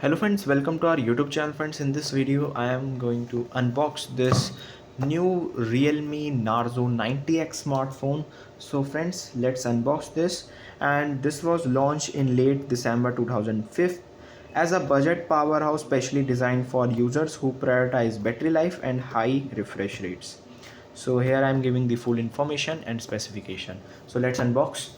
Hello friends, welcome to our YouTube channel friends. In this video I am going to unbox this new Realme Narzo 90x smartphone. So friends, let's unbox this. And this was launched in late December 2005 as a budget powerhouse specially designed for users who prioritize battery life and high refresh rates. So here I am giving the full information and specification. So let's unbox.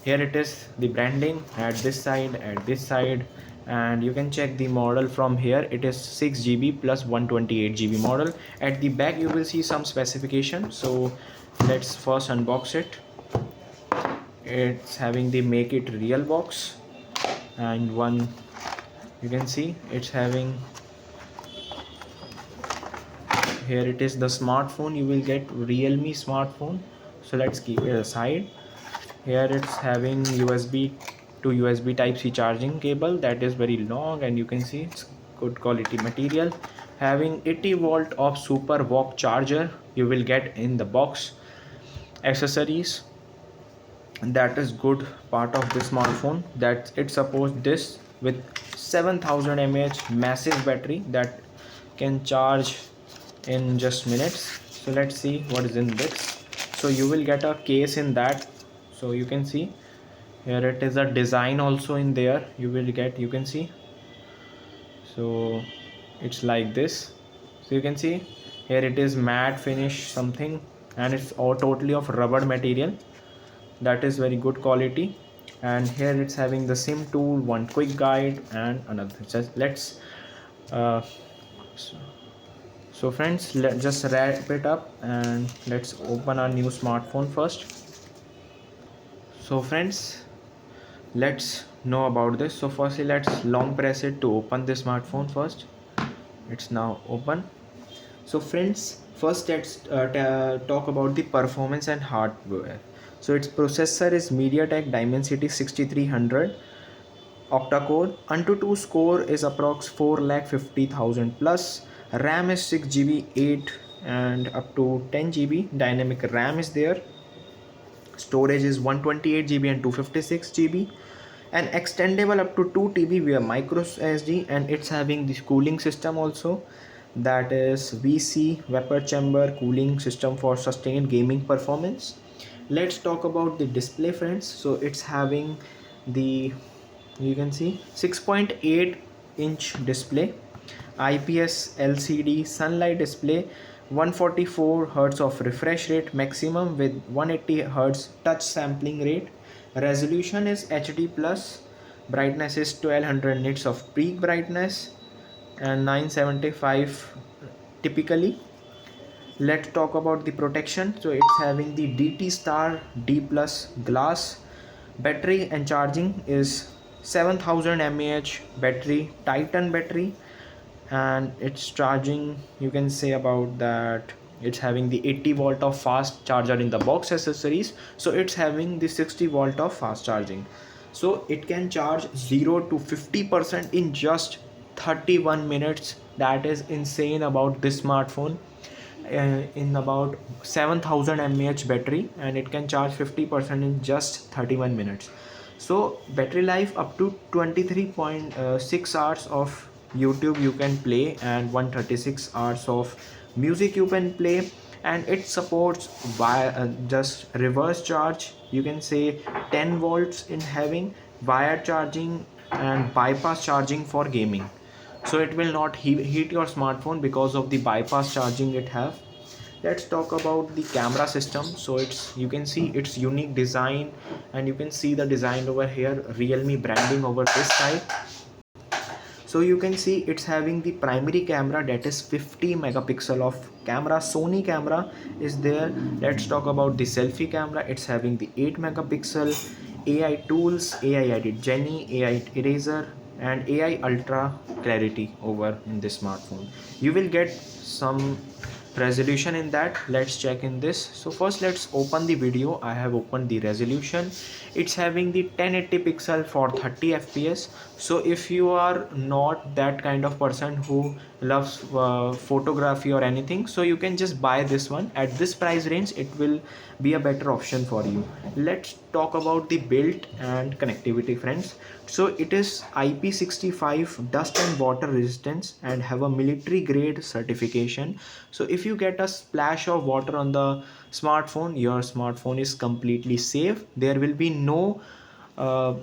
Here it is, the branding at this side, and you can check the model from here. It is 6 GB plus 128 GB model. At the back you will see some specification. So let's first unbox it. It's having the make it real box, and one you can see it's having, here it is the smartphone. You will get Realme smartphone. So let's keep it aside. Here it's having USB to USB type C charging cable that is very long, and you can see it's good quality material. Having 80 volt of super walk charger you will get in the box. Accessories, that is good part of the smartphone, that it supports this with 7000 mAh massive battery that can charge in just minutes. So let's see what is in this. So you will get a case in that. So you can see here it is a design also in there. You will get, you can see, so it's like this. So you can see here it is matte finish something, and it's all totally of rubber material. That is very good quality. And here it's having the sim tool, one quick guide, and another. Just let's uh, so friends, let's just wrap it up and let's open our new smartphone first. So friends, let's know about this. So firstly, let's long press it to open the smartphone first. It's now open. So friends, first let's talk about the performance and hardware. So its processor is MediaTek Dimensity 6300 octa-core. Antutu score is approx 4,50,000 plus. RAM is 6 GB, 8 and up to 10 GB. Dynamic RAM is there. Storage is 128 GB and 256 GB, and extendable up to 2 TB via micro SD. And it's having this cooling system also, that is VC, vapor chamber cooling system for sustained gaming performance. Let's talk about the display friends. So it's having the, you can see, 6.8-inch display, IPS LCD sunlight display, 144 Hz of refresh rate maximum with 180 Hz touch sampling rate. Resolution is HD plus. Brightness is 1200 nits of peak brightness and 975 typically. Let's talk about the protection. So it's having the DT Star D plus glass. Battery and charging is 7000 mAh battery, Titan battery, and it's charging, you can say about that, it's having the 80 volt of fast charger in the box accessories. So it's having the 60 volt of fast charging. So it can charge 0 to 50% in just 31 minutes. That is insane about this smartphone. In about 7000 mAh battery, and it can charge 50% in just 31 minutes. So battery life up to 23.6 hours of YouTube you can play, and 136 hours of music you can play. And it supports just reverse charge, you can say 10 volts in having wire charging and bypass charging for gaming. So it will not heat your smartphone because of the bypass charging it have. Let's talk about the camera system. So it's, you can see its unique design, and you can see the design over here, Realme branding over this side. So you can see it's having the primary camera, that is 50 megapixel of camera. Sony camera is there. Let's talk about the selfie camera. It's having the 8 megapixel. AI tools, AI edit Genie, AI eraser, and AI ultra clarity over in this smartphone. You will get some resolution in that. Let's check in this. So first let's open the video. I have opened the resolution. It's having the 1080 pixel for 30 fps. So if you are not that kind of person who loves photography or anything, so you can just buy this one. At this price range it will be a better option for you. Let's talk about the build and connectivity, friends. So it is IP65 dust and water resistance and have a military grade certification. So if you get a splash of water on the smartphone, your smartphone is completely safe. There will be no uh,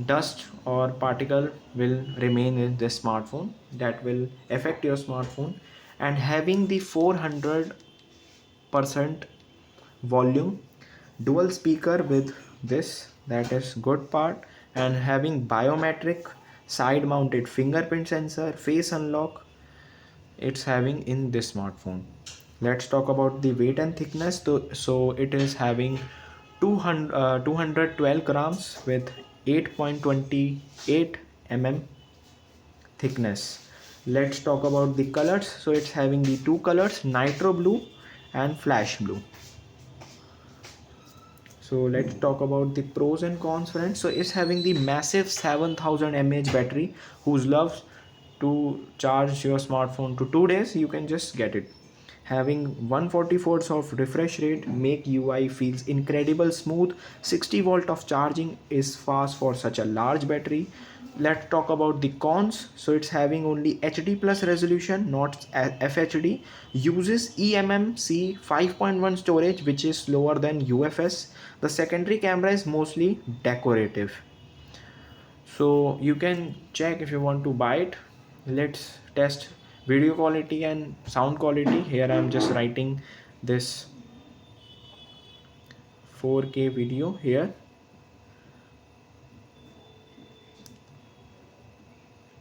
dust or particle will remain in the smartphone that will affect your smartphone. And having the 400% volume, dual speaker with this, that is good part. And having biometric side mounted fingerprint sensor, face unlock, it's having in this smartphone. Let's talk about the weight and thickness. So it is having 212 grams with 8.28 mm thickness. Let's talk about the colors. So it's having the two colors, nitro blue and flash blue. So let's talk about the pros and cons, friends. So it's having the massive 7000 mAh battery, whose loves to charge your smartphone to 2 days, you can just get it. Having 144 of refresh rate, make UI feels incredible smooth. 60 volt of charging is fast for such a large battery. Let's talk about the cons. So it's having only HD plus resolution, not FHD. Uses eMMC 5.1 storage, which is slower than UFS. The secondary camera is mostly decorative. So you can check if you want to buy it. Let's test video quality and sound quality. Here I am just writing this 4K video here.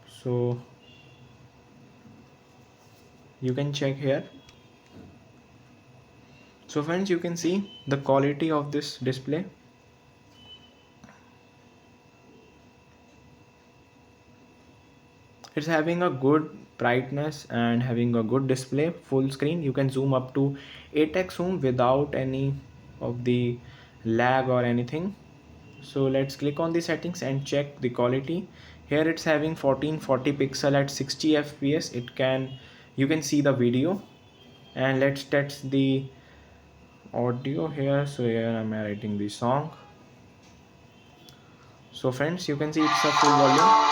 So you can check here. So friends, you can see the quality of this display. It's having a good brightness and having a good display, full screen. You can zoom up to 8x zoom without any of the lag or anything. So let's click on the settings and check the quality. Here it's having 1440 pixel at 60 fps. You can see the video. And let's test the audio here. So here I'm writing the song. So friends, you can see it's a full volume.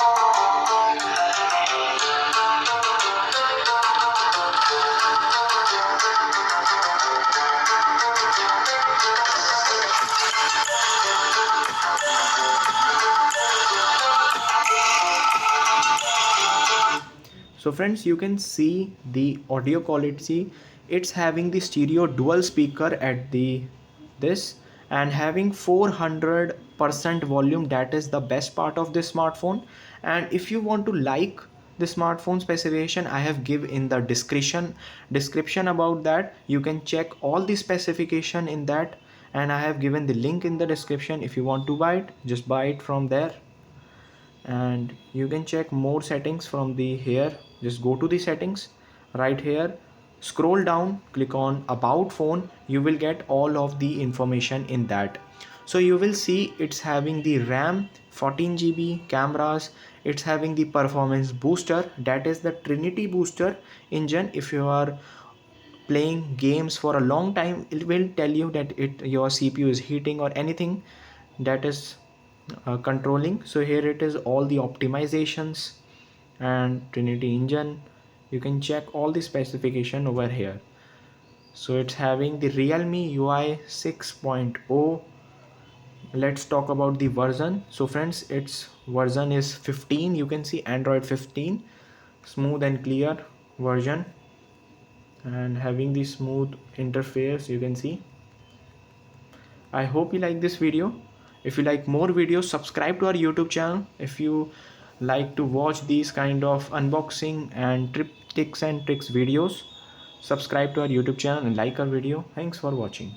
So friends, you can see the audio quality. It's having the stereo dual speaker at the this, and having 400% volume. That is the best part of this smartphone. And if you want to like the smartphone specification, I have give in the description about that. You can check all the specification in that, and I have given the link in the description. If you want to buy it, just buy it from there. And you can check more settings from the here. Just go to the settings right here, scroll down, click on about phone. You will get all of the information in that. So you will see it's having the RAM 14 GB, cameras, it's having the performance booster, that is the Trinity booster engine. If you are playing games for a long time, it will tell you that your CPU is heating or anything that is controlling. So here it is, all the optimizations and Trinity engine. You can check all the specification over here. So it's having the Realme UI 6.0. Let's talk about the version. So friends, its version is 15. You can see Android 15, smooth and clear version, and having the smooth interface. You can see. I hope you like this video. If you like more videos, subscribe to our YouTube channel. If you like to watch these kind of unboxing and tips and tricks videos, subscribe to our YouTube channel and like our video. Thanks for watching.